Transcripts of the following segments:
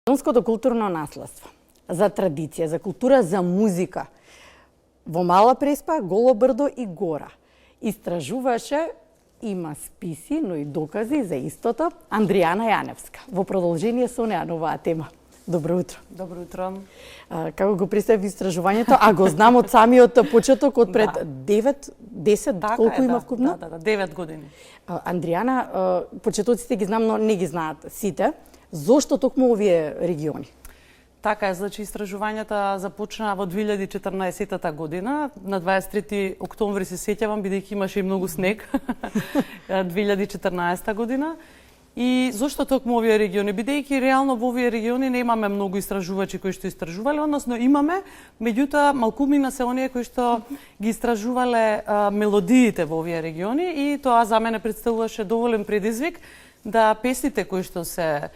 Македонското културно наследство, за традиција, за култура, за музика. Во Мала Преспа, Голо брдо и Гора истражуваше, има списи, но и докази за истото, Андријана Јаневска. Во продолжение со неа на оваа тема. Добро утро. Добро утро. Како го представи истражувањето, а го знам од самиот почеток, од пред 9-10, така колку има вкупно? Да, 9 години. Андријана, почетоците ги знам, но не ги знаат сите. Зошто токму овие региони? Така е, значи истражувањата започнаа во 2014 година, на 23 октомври се сеќавам, бидејќи имаше и многу снег, 2014 година. И зошто токму овие региони? Бидејќи реално во овие региони немаме многу истражувачи кои што истражувале, односно имаме, меѓутоа малкумина се оние кои што ги истражувале мелодиите во овие региони и тоа за мене представуваше доволен предизвик да песните кои што се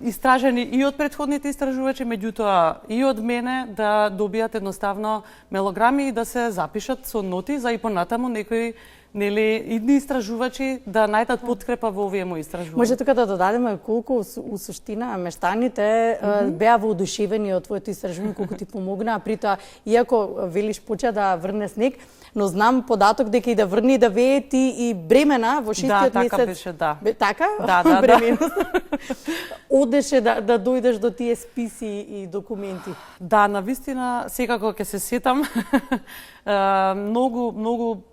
истражени и од претходните истражувачи, меѓутоа и од мене да добијат едноставно мелограми и да се запишат со ноти за и понатаму некои идни истражувачи да најдат подкрепа во овие мои истражувања. Може тука да додадеме колку у суштина мештаните беа воодушевени од твоето истражување, колку ти помогнаа при тоа, иако велиш поча да врне снег, но знам податок дека и да врне и да вее ти и бремена во 6-тиот месец. Да, така беше, да. Така? Да. Бременост. Одеше да дојдеш до тие списи и документи. Да, навистина, секако ќе се сетам, многу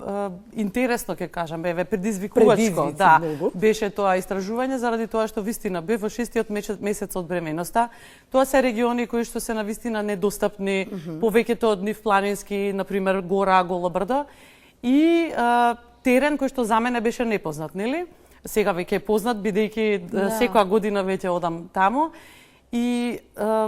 интересно ќе кажам, предизвикувачко, да, беше тоа истражување заради тоа што вистина бев во 6-тиот месец од бременоста. Тоа се региони кои што се навистина недостапни, повеќето од нив планински, на пример Гора, Голо брдо, и терен кој што за мене беше непознат, нели? Сега веќе е познат, бидејќи секоја година веќе одам таму. И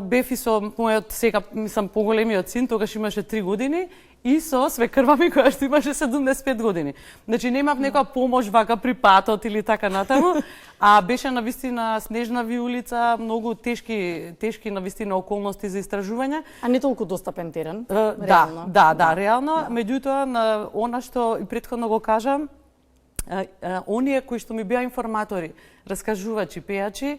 бев и со мојот, сега мислам поголемиот син, тогаш имаше 3 години, и со свекрва ми која што имаше 75 години. Значи немав некоја помош вака при патот или така натаму, а беше навистина снежна виулица, многу тешки навистина околности за истражување. А не толку достапен терен? Реално. Да, реално. Меѓутоа, на она што и претходно го кажам, оние кои што ми беа информатори, раскажувачи, пејачи,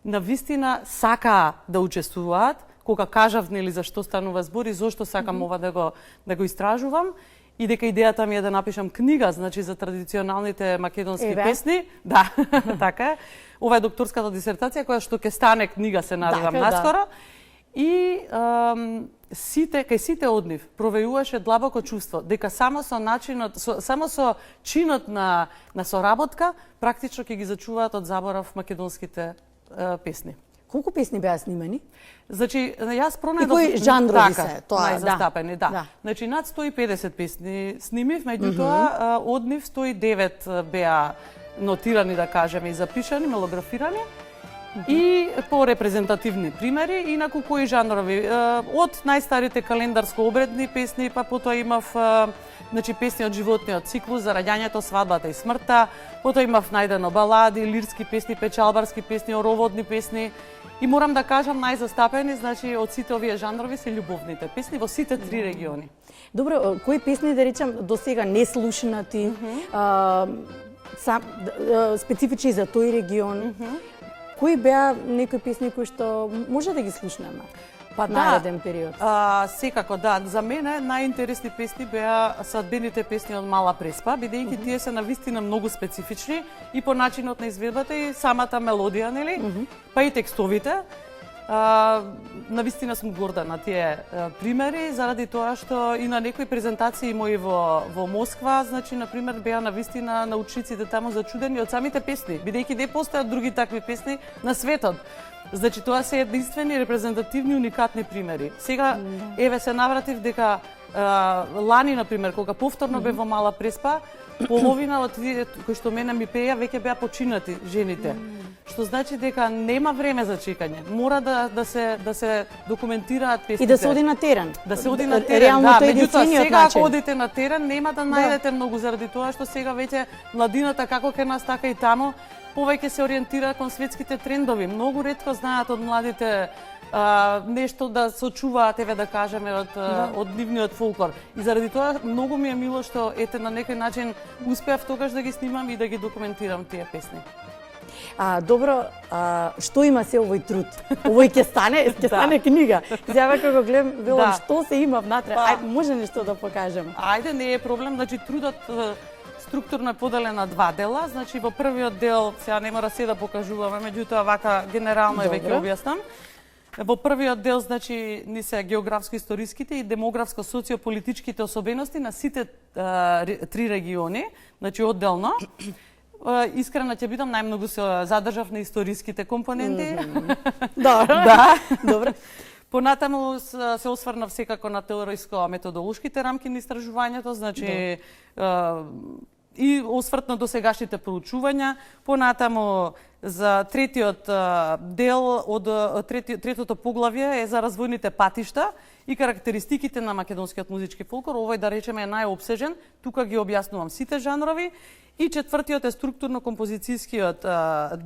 навистина сакаа да учествуваат, кога кажав нели за што станува збор и зошто сакам ова да го истражувам, и дека идејата ми е да напишам книга, значи за традиционалните македонски песни. Да, така е. Ова е докторската дисертација која што ќе стане книга, се надевам наскоро. И кај сите од нив провејуваше длабоко чувство дека само со чинот на соработка практично ќе ги зачуваат од заборав македонските песни. Колку песни беа снимени? Значи, јас пронајдов... И кои жанрови се? Тоа, најзастапени, да. Значи, над 150 песни снимив, меѓутоа, од нив 109 беа нотирани, да кажеме, и запишани, мелографирани, и по репрезентативни примери, инаку кои жанрови. Од најстарите календарско-обредни песни, па потоа имав значи, песни од животниот циклус, за раѓањето, свадбата и смртта, потоа имав најдено балади, лирски песни, печалбарски песни, ороводни песни. И морам да кажам, најзастапени, значи, од сите овие жанрови се љубовните песни во сите 3 региони. Добро, кои песни, да речем, до сега неслушнати, специфични за тој регион, кои беа некои песни кои што може да ги слушнеме? Па нареден период. Секако, да. За мене најинтересни песни беа свадбените песни од Мала Преспа, бидејќи тие се навистина многу специфични и по начинот на изведбата и самата мелодија, нели? Па и текстовите. Навистина сум горда на тие примери, заради тоа што и на некои презентации мои во Москва, значи, например, беа навистина научниците таму зачудени од самите песни, бидејќи не постојат други такви песни на светот. Значи, тоа се единствени, репрезентативни, уникатни примери. Сега, еве, се навратив дека лани, например, кога повторно бев во Мала Преспа, половина од тие кои што мене ми пеја веќе беа починати жените. Што значи дека нема време за чекање. Мора да се документираат песните. И да се оди на терен. Да се оди на терен, реално да. Тој Меѓутоа, сега начин. ако одите на терен, нема да најдете многу заради тоа што сега веќе младината како ке нас, така и таму, повеќе се ориентира кон светските трендови. Многу ретко знаат од младите нешто да се очуваат, еве да кажеме, од нивниот фолклор. И заради тоа многу ми е мило што ете на некој начин успеав тогаш да ги снимам и да ги документирам тие песни. Добро, што има се овој труд? Овој ќе стане книга. Сега кога го гледам, велам што се има внатре. Ајде, може нешто да покажем. Ајде, не е проблем, значи трудот структурно е поделен на два дела. Значи во првиот дел, сега не мора се да покажуваме, меѓутоа вака генерално веќе објаснам. Во првиот дел, значи, ни се географско-историските и демографско-социополитичките особености на сите три региони, значи одделно. Искрено ќе бидам, најмногу се задржав на историските компоненти. Да. Добро. Понатаму се осврнав секако на теоријско-методолошките рамки на истражувањето, значи и освртно до сегашните проучувања. Понатаму за третиот дел од третото поглавје е за развојните патишта и карактеристиките на македонскиот музички фолклор. Овој, да речеме, е најопсежен. Тука ги објаснувам сите жанрови. И четвртиот е структурно-композицијскиот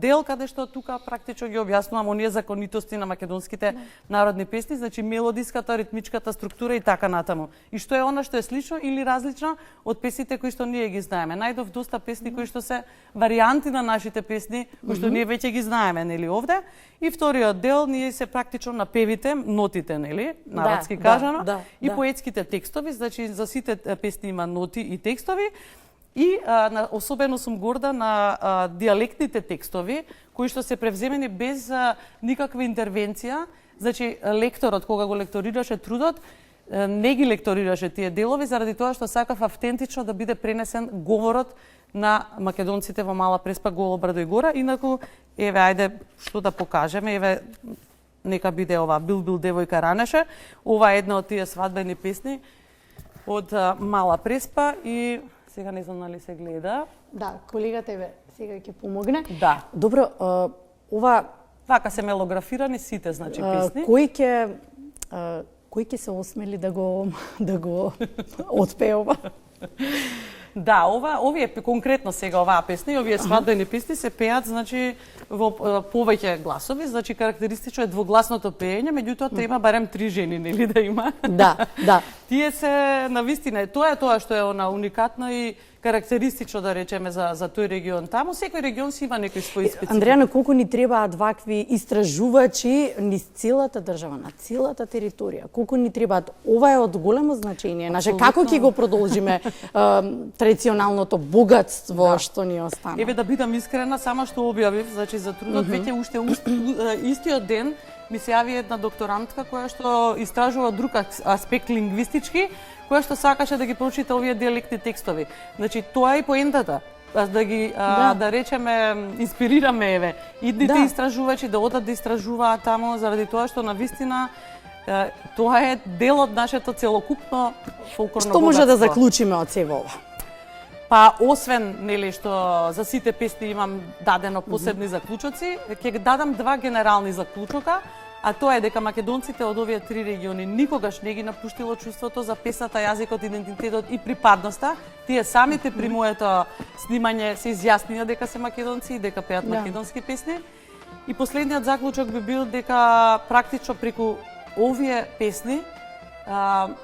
дел, каде што тука практично ги објаснувам оние законитости на македонските народни песни, значи мелодиската, ритмичката структура и така натаму. И што е она што е слично или различно од песните кои што ние ги знаеме. Најдов доста песни кои што се варијанти на нашите песни, кои што ние веќе ги знаеме, нели, овде. И вториот дел ние се практично на певите, нотите, нели, народски кажано, и поетските текстови, значи за сите песни има ноти и текстови. И особено сум горда на диалектните текстови, кои што се превземени без никаква интервенција. Значи, лекторот, кога го лекторираше трудот, не ги лекторираше тие делови, заради тоа што сакав автентично да биде пренесен говорот на македонците во Мала Преспа, Голобрдо и Гора. Инаку, еве, ајде, што да покажеме, еве, нека биде ова Бил девојка ранеше. Ова е една од тие свадбени песни од Мала Преспа и сега не знам нали се гледа. Да, колегата еве сега ќе помогне. Да. Добро, ова вака се мелографирани сите, значи, песни. Кој ќе се осмели да го отпеува? Да, овие конкретно сега оваа песна и овие свадбени песни се пеат, значи, во повеќе гласови, значи карактеристично е двогласното пеење, меѓутоа треба барем 3 жени, нели, да има. Да. Тие се навистина, тоа е тоа што е она уникатно и карактеристично, да речеме, за тој регион. Таму секој регион си има некои своји специфики. Андрејана, колку ни требаат вакви истражувачи низ целата држава, на целата територија? Колку ни требаат? Ова е од големо значење. Како ќе го продолжиме традиционалното богатство што ни остана? Еве, да бидам искрена, само што објавив, значи за трудот веќе уште истиот ден ми се јави една докторантка која што истражува друг аспект лингвистички, која што сакаше да ги прочита овие диалектни текстови. Значи, тоа е поентата. Да ги, да речеме, инспирираме, еве, идните истражувачи да одат да истражуваат таму, заради тоа што навистина тоа е дел од нашето целокупно фолклорно богатство. Што може да заклучиме од сево ова? Па, освен, нели, што за сите песни имам дадено посебни заклучоци, ќе дадам два генерални заклучока, а тоа е дека македонците од овие три региони никогаш не ги напуштило чувството за песната, јазикот, идентитетот и припадноста. Тие самите при моето снимање се изјаснија дека се македонци и дека пеат македонски песни. И последниот заклучок би бил дека практично преку овие песни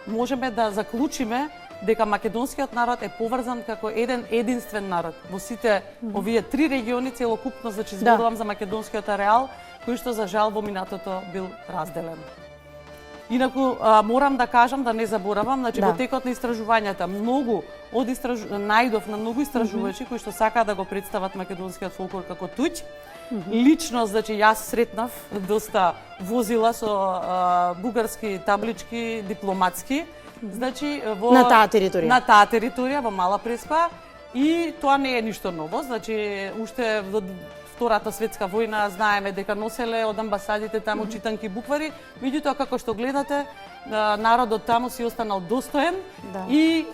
можеме да заклучиме дека македонскиот народ е поврзан како еден единствен народ во сите овие три региони целокупно, значи зборувам за македонскиот ареал, кој што за жал во минатото бил разделен. Инаку морам да кажам, да не заборавам, значи во текот на истражувањата најдов на многу истражувачи кои што сакаат да го представат македонскиот фолклор како туѓ. Лично, значи, јас сретнав доста возила со бугарски таблички дипломатски, значи на таа територија во Мала Преспа, и тоа не е ништо ново, значи уште во Втората светска војна знаеме дека носеле од амбасадите таму читанки буквари, меѓутоа како што гледате народот таму си останал достоен и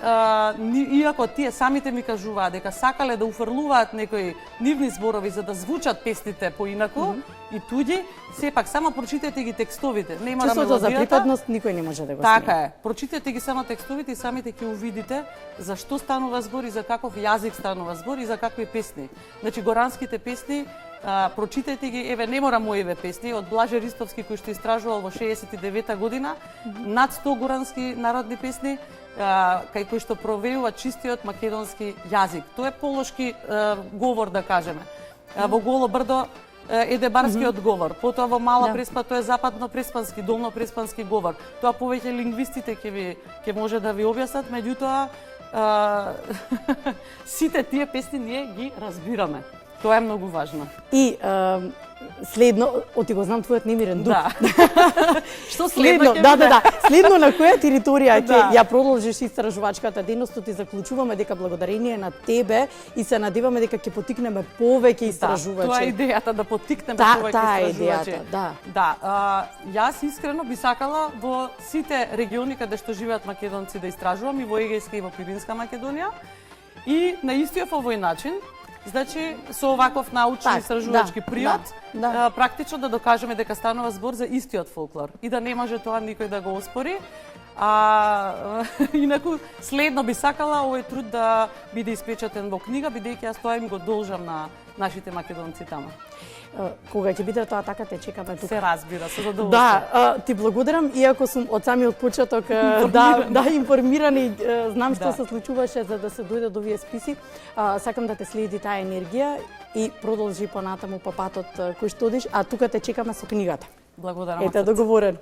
иако тие самите ми кажуваат дека сакале да уфрлуваат некои нивни зборови за да звучат песните поинаку и туѓи, сепак само прочитајте ги текстовите. Нема чувството за припадност никој не може да го смени. Така е. Прочитајте ги само текстовите и самите ќе увидите за што станува збор и за каков јазик станува збор и за какви песни. Значи горанските песни прочитајте ги, еве не мора моите песни, од Блаже Ристовски кој што истражувал во 69-та година, над 100 горански народни песни, кај кои што провеува чистиот македонски јазик. Тоа е полошки говор, да кажеме. Во Голо брдо еде барскиот говор, потоа во Мала Да. Преспа тоа е западно-преспански, долно-преспански говор. Тоа повеќе лингвистите ќе може да ви објаснат, меѓутоа сите тие песни ние ги разбираме. Тоа е многу важно. И следно, оти го знам твојот немирен дух. Да. Што Следно, ќе да, биде? да, да. Следно на која територија ќе Да. ја продолжиш истражувачката дејност, ти заклучуваме дека благодарение на тебе и се надеваме дека ќе потикнеме повеќе истражувачи. Да, тоа е идејата да потикнеме Таа повеќе е истражувачи. идејата, да. Да, јас искрено би сакала во сите региони каде што живеат македонци да истражувам, и во Егејска и во Пиринска Македонија, и на истиот овој начин. Значи, со оваков научен Так, истражувачки да, приот, да. практично да докажеме дека станува збор за истиот фолклор и да не може тоа никој да го оспори. Инаку, следно би сакала овој труд да биде испечатен во книга, бидејќи јас тоа им го должам на нашите македонци тама. Кога ќе биде тоа така, те чекаме тука. Се разбира, со задоволство. Да, ти благодарам, иако сум од самиот почеток информиран и знам што Да. се случуваше за да се дојде до овие списи. Сакам да те следи таа енергија и продолжи понатаму по патот кој што одиш, а тука те чекаме со книгата. Благодарам. Ете, договорен.